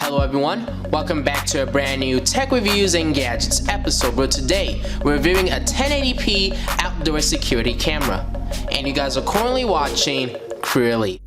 Hello everyone, welcome back to a brand new tech reviews and gadgets episode where today we're reviewing a 1080p outdoor security camera. And you guys are currently watching CrewElite.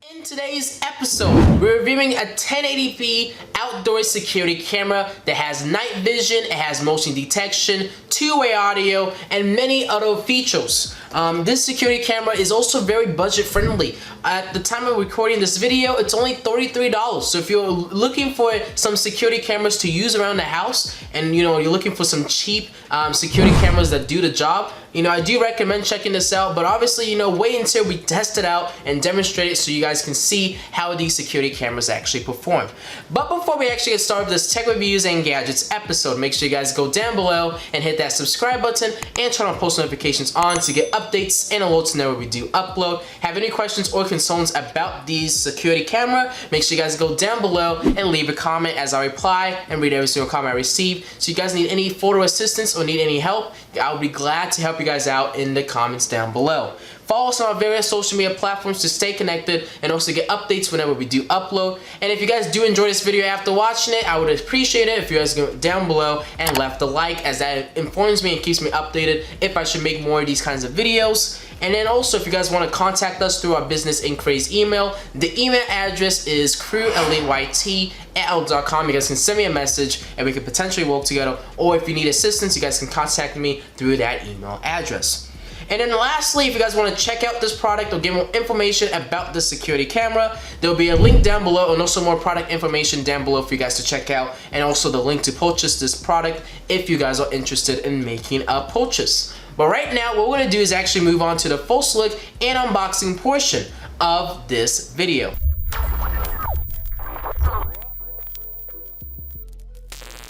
In today's episode, we're reviewing a 1080p outdoor security camera that has night vision, it has motion detection, two-way audio, and many other features. This security camera is also very budget friendly. At the time of recording this video, it's only $33. So if you're looking for some security cameras to use around the house, and you're looking for some cheap security cameras that do the job, I do recommend checking this out. But obviously, wait until we test it out and demonstrate it so you guys can see how these security cameras actually perform. But before we actually get started with this tech reviews and gadgets episode, make sure you guys go down below and hit that subscribe button and turn on post notifications on to get updates and alerts to know when we do upload. Have any questions or concerns about these security camera, make sure you guys go down below and leave a comment as I reply and read every single comment I receive. So you guys need any photo assistance or need any help, I'll be glad to help you guys out in the comments down below. Follow us on our various social media platforms to stay connected and also get updates whenever we do upload. And if you guys do enjoy this video after watching it, I would appreciate it if you guys go down below and left a like, as that informs me and keeps me updated if I should make more of these kinds of videos. And then also, if you guys want to contact us through our business inquiries email, the email address is CrewElite@outlook.com. You guys can send me a message and we can potentially work together. Or if you need assistance, you guys can contact me through that email address. And then lastly, if you guys want to check out this product or get more information about the security camera, there'll be a link down below and also more product information down below for you guys to check out, and also the link to purchase this product if you guys are interested in making a purchase. But right now, what we're going to do is actually move on to the first look and unboxing portion of this video.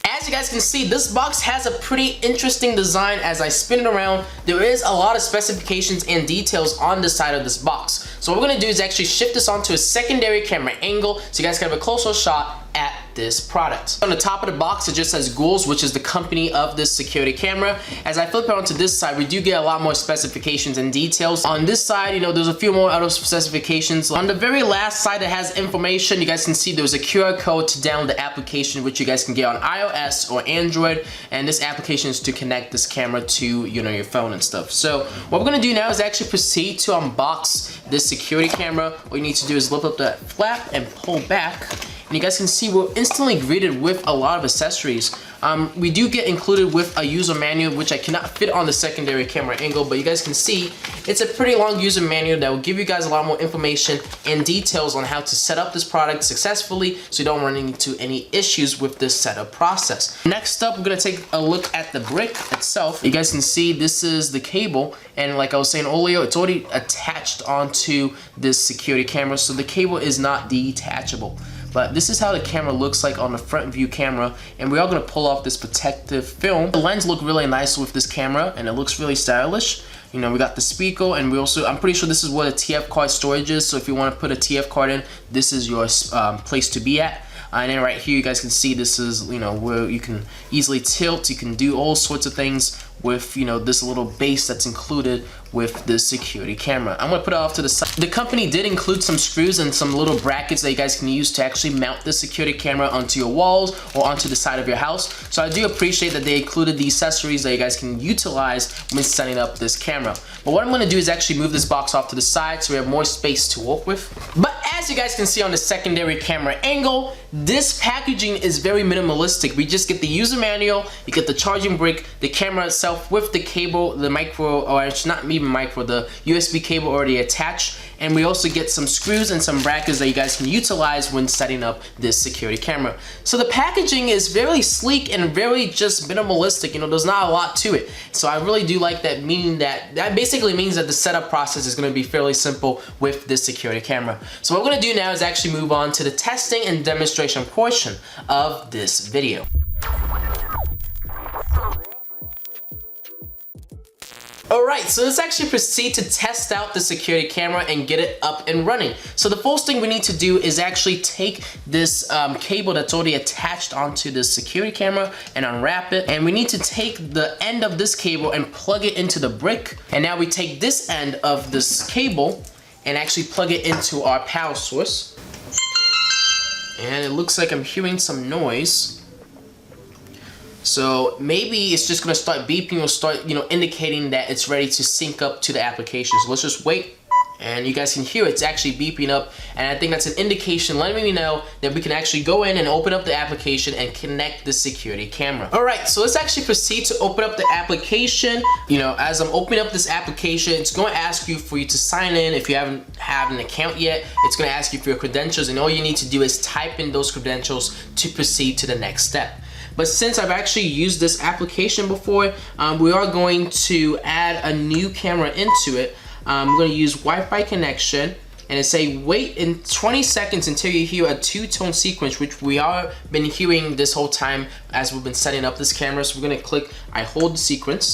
As you guys can see, this box has a pretty interesting design. As I spin it around, there is a lot of specifications and details on the side of this box. So what we're going to do is actually shift this onto a secondary camera angle so you guys can have a closer shot at this product. On the top of the box, it just says Goowls, which is the company of this security camera. As I flip it onto this side, we do get a lot more specifications and details. On this side, there's a few more other specifications. On the very last side that has information, you guys can see there's a QR code to download the application, which you guys can get on iOS or Android. And this application is to connect this camera to, your phone and stuff. So what we're gonna do now is actually proceed to unbox this security camera. What you need to do is lift up that flap and pull back. And you guys can see we're instantly greeted with a lot of accessories. We do get included with a user manual, which I cannot fit on the secondary camera angle, but you guys can see it's a pretty long user manual that will give you guys a lot more information and details on how to set up this product successfully so you don't run into any issues with this setup process. Next up, we're gonna take a look at the brick itself. You guys can see this is the cable, and like I was saying earlier, it's already attached onto this security camera, so the cable is not detachable. But this is how the camera looks like on the front view camera, and we are going to pull off this protective film. The lens look really nice with this camera, and it looks really stylish. We got the speaker, and I'm pretty sure this is where the TF card storage is, so if you want to put a TF card in, this is your place to be at. And then right here, you guys can see this is, where you can easily tilt, you can do all sorts of things with, this little base that's included with the security camera. I'm gonna put it off to the side. The company did include some screws and some little brackets that you guys can use to actually mount the security camera onto your walls or onto the side of your house. So I do appreciate that they included the accessories that you guys can utilize when setting up this camera. But what I'm gonna do is actually move this box off to the side so we have more space to work with. But as you guys can see on the secondary camera angle, this packaging is very minimalistic. We just get the user manual, you get the charging brick, the camera itself with the cable, the micro, or it's not even micro, the USB cable already attached, and we also get some screws and some brackets that you guys can utilize when setting up this security camera. So the packaging is very sleek and very just minimalistic. There's not a lot to it. So I really do like that, meaning that basically means that the setup process is going to be fairly simple with this security camera. So what we're going to do now is actually move on to the testing and demonstration portion of this video. Alright, so let's actually proceed to test out the security camera and get it up and running. So the first thing we need to do is actually take this cable that's already attached onto the security camera and unwrap it. And we need to take the end of this cable and plug it into the brick. And now we take this end of this cable and actually plug it into our power source. And it looks like I'm hearing some noise. So maybe it's just gonna start beeping or start, indicating that it's ready to sync up to the application. So let's just wait, and you guys can hear it's actually beeping up, and I think that's an indication letting me know that we can actually go in and open up the application and connect the security camera. Alright, so let's actually proceed to open up the application. As I'm opening up this application, it's going to ask you for you to sign in. If you haven't had an account yet, it's going to ask you for your credentials, and all you need to do is type in those credentials to proceed to the next step. But since I've actually used this application before, we are going to add a new camera into it. I'm going to use Wi-Fi connection, and it say wait in 20 seconds until you hear a two-tone sequence, which we are been hearing this whole time as we've been setting up this camera. So we're going to click I hold the sequence,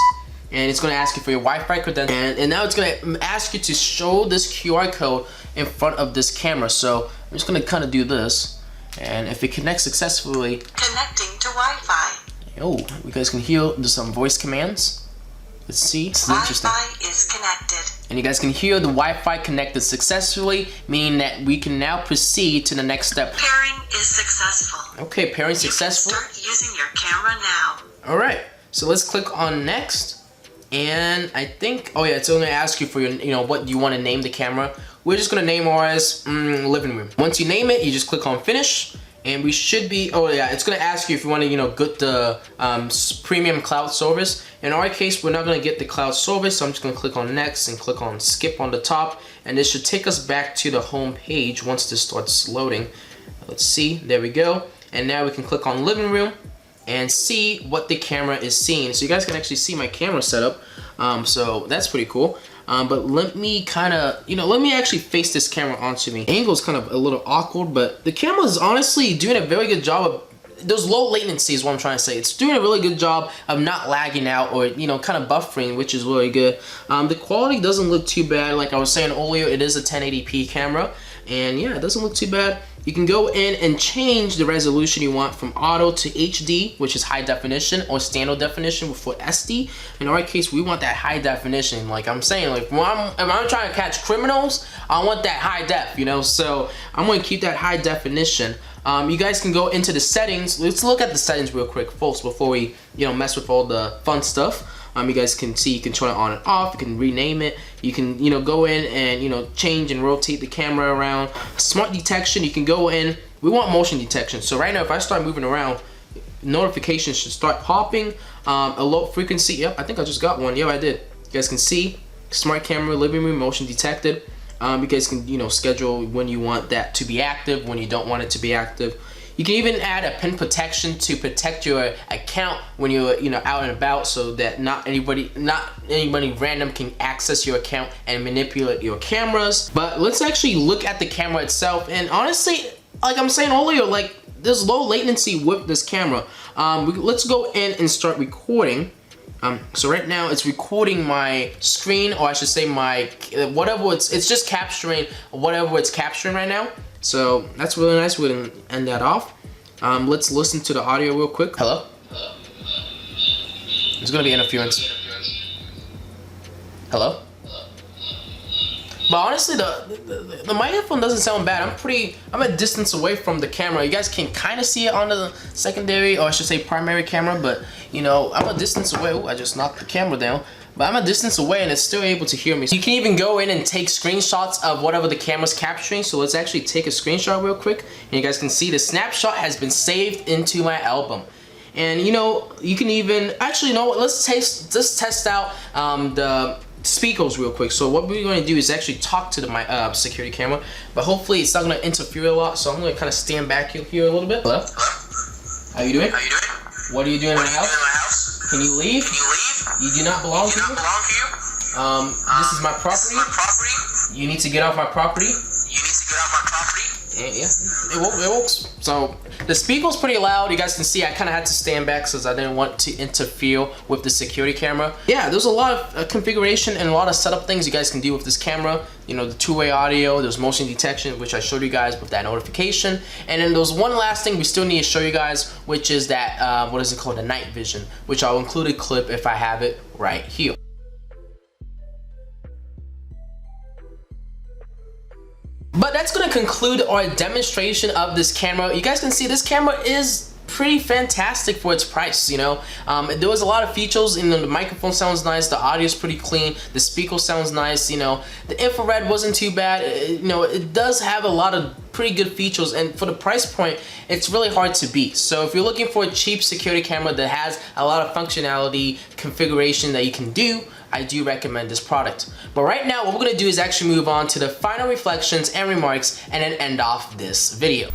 and it's going to ask you for your Wi-Fi credentials, and now it's going to ask you to show this QR code in front of this camera. So I'm just going to kind of do this. And if it connects successfully, connecting to Wi-Fi. Oh, you guys can hear there's some voice commands. Let's see. This is interesting. Wi-Fi is connected. And you guys can hear the Wi-Fi connected successfully, meaning that we can now proceed to the next step. Pairing is successful. Okay, pairing successful. You can start using your camera now. All right. So let's click on next. And I think, oh yeah, it's only gonna ask you for your, what you want to name the camera. We're just gonna name ours living room. Once you name it, you just click on finish, and we should be. Oh yeah, it's gonna ask you if you want to, get the premium cloud service. In our case, we're not gonna get the cloud service, so I'm just gonna click on next and click on skip on the top, and this should take us back to the home page once this starts loading. Let's see. There we go. And now we can click on living room and see what the camera is seeing. So you guys can actually see my camera setup. So that's pretty cool. But let me kind of, let me actually face this camera onto me. Angle is kind of a little awkward, but the camera is honestly doing a very good job of, there's low latency is what I'm trying to say. It's doing a really good job of not lagging out or, kind of buffering, which is really good. The quality doesn't look too bad. Like I was saying earlier, it is a 1080p camera. And yeah, it doesn't look too bad. You can go in and change the resolution you want from auto to HD, which is high definition, or standard definition for SD. In our case, we want that high definition. Like I'm saying, like if I'm trying to catch criminals, I want that high def, So I'm going to keep that high definition. You guys can go into the settings. Let's look at the settings real quick, folks, before we, mess with all the fun stuff. You guys can see you can turn it on and off. You can rename it. You can, go in and, change and rotate the camera around. Smart detection, you can go in. We want motion detection. So right now, if I start moving around, notifications should start popping. Alert frequency, yep, I think I just got one. Yeah, I did. You guys can see smart camera, living room, motion detected. You guys can, schedule when you want that to be active, when you don't want it to be active. You can even add a pin protection to protect your account when you're out and about, so that not anybody random can access your account and manipulate your cameras. But let's actually look at the camera itself. And honestly, like I'm saying earlier, like there's low latency with this camera. Let's go in and start recording. So right now it's recording my screen, or I should say my whatever it's just capturing whatever it's capturing right now. So that's really nice. We're gonna end that off. Let's listen to the audio real quick. Hello? There's gonna be interference. Hello? But honestly, the microphone doesn't sound bad. I'm a distance away from the camera. You guys can kind of see it on the secondary, or I should say primary camera, but I'm a distance away. Ooh, I just knocked the camera down. But I'm a distance away and it's still able to hear me. You can even go in and take screenshots of whatever the camera's capturing. So let's actually take a screenshot real quick. And you guys can see the snapshot has been saved into my album. And you can even, actually, let's test out the speakers real quick. So what we're going to do is actually talk to my security camera. But hopefully it's not going to interfere a lot. So I'm going to kind of stand back here a little bit. Hello? How you doing? What are you doing in my house? Can you leave? You do not belong here. This is my property. You need to get off my property. And yeah, it works. So the speaker's pretty loud. You guys can see I kind of had to stand back because I didn't want to interfere with the security camera. Yeah, there's a lot of configuration and a lot of setup things you guys can do with this camera. You know, the two-way audio, there's motion detection, which I showed you guys with that notification. And then there's one last thing we still need to show you guys, which is that, what is it called, the night vision, which I'll include a clip if I have it right here. But that's going to conclude our demonstration of this camera. You guys can see this camera is pretty fantastic for its price, you know. There was a lot of features, you know, the microphone sounds nice, the audio is pretty clean, the speaker sounds nice, you know, the infrared wasn't too bad, you know, it does have a lot of pretty good features, and for the price point, it's really hard to beat. So if you're looking for a cheap security camera that has a lot of functionality, configuration that you can do, I do recommend this product. But right now, what we're gonna do is actually move on to the final reflections and remarks and then end off this video.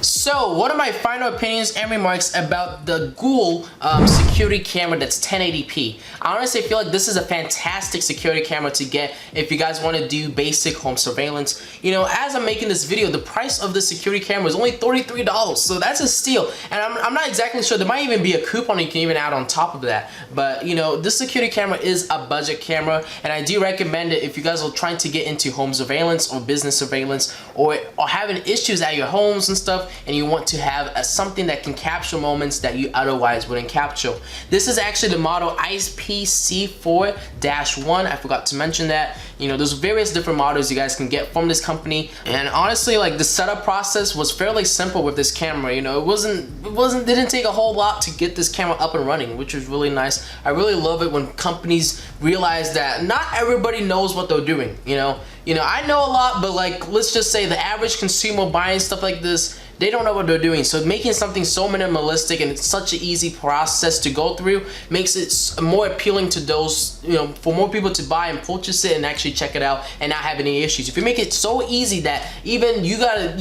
So, what are my final opinions and remarks about the Goowls security camera that's 1080p? I honestly feel like this is a fantastic security camera to get if you guys want to do basic home surveillance. You know, as I'm making this video, the price of the security camera is only $33, so that's a steal. And I'm not exactly sure, there might even be a coupon you can even add on top of that. But, you know, this security camera is a budget camera, and I do recommend it if you guys are trying to get into home surveillance or business surveillance, or having issues at your homes and stuff, and you want to have something that can capture moments that you otherwise wouldn't capture. This is actually the model IPC4-1. I forgot to mention that. You know, there's various different models you guys can get from this company, and honestly, like, the setup process was fairly simple with this camera. You know, it didn't take a whole lot to get this camera up and running, which was really nice. I really love it when companies realize that not everybody knows what they're doing. You know, I know a lot, but like, let's just say the average consumer buying stuff like this, they don't know what they're doing. So making something so minimalistic and it's such an easy process to go through makes it more appealing to those, you know, for more people to buy and purchase it and actually check it out and not have any issues. If you make it so easy that even you gotta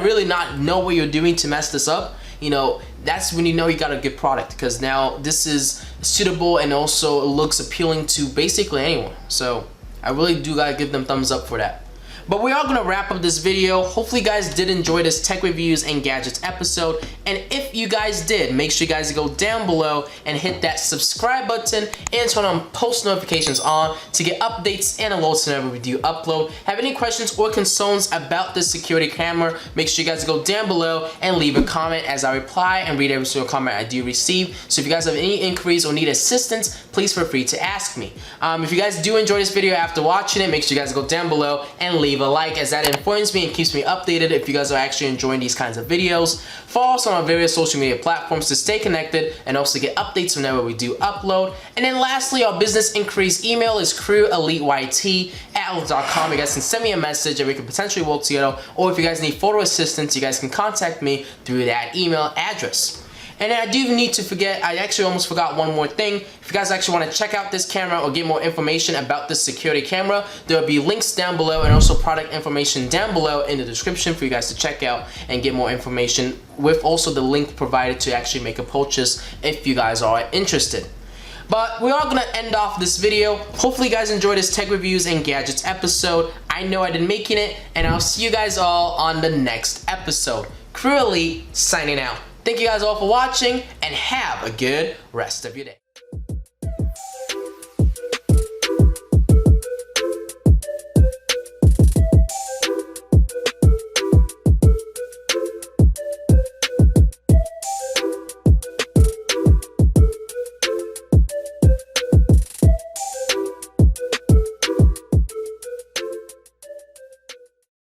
really not know what you're doing to mess this up, you know, that's when you know you got a good product, because now this is suitable and also it looks appealing to basically anyone. So I really do gotta give them thumbs up for that. But we are gonna wrap up this video. Hopefully you guys did enjoy this tech reviews and gadgets episode. And if you guys did, make sure you guys go down below and hit that subscribe button and turn on post notifications on to get updates and alerts whenever we do upload. Have any questions or concerns about this security camera, make sure you guys go down below and leave a comment, as I reply and read every single comment I do receive. So if you guys have any inquiries or need assistance, please feel free to ask me. If you guys do enjoy this video after watching it, make sure you guys go down below and leave a like, as that informs me and keeps me updated if you guys are actually enjoying these kinds of videos. Follow us on our various social media platforms to stay connected and also get updates whenever we do upload. And then lastly, our business inquiries email is CrewEliteYT@outlook.com. You guys can send me a message and we can potentially work together, or if you guys need photo assistance, you guys can contact me through that email address. And then I do need to forget, I actually almost forgot one more thing. If you guys actually want to check out this camera or get more information about this security camera, there will be links down below and also product information down below in the description for you guys to check out and get more information, with also the link provided to actually make a purchase if you guys are interested. But we are gonna end off this video. Hopefully you guys enjoyed this tech reviews and gadgets episode. I know I did making it, and I'll see you guys all on the next episode. CrewElite signing out. Thank you guys all for watching, and have a good rest of your day.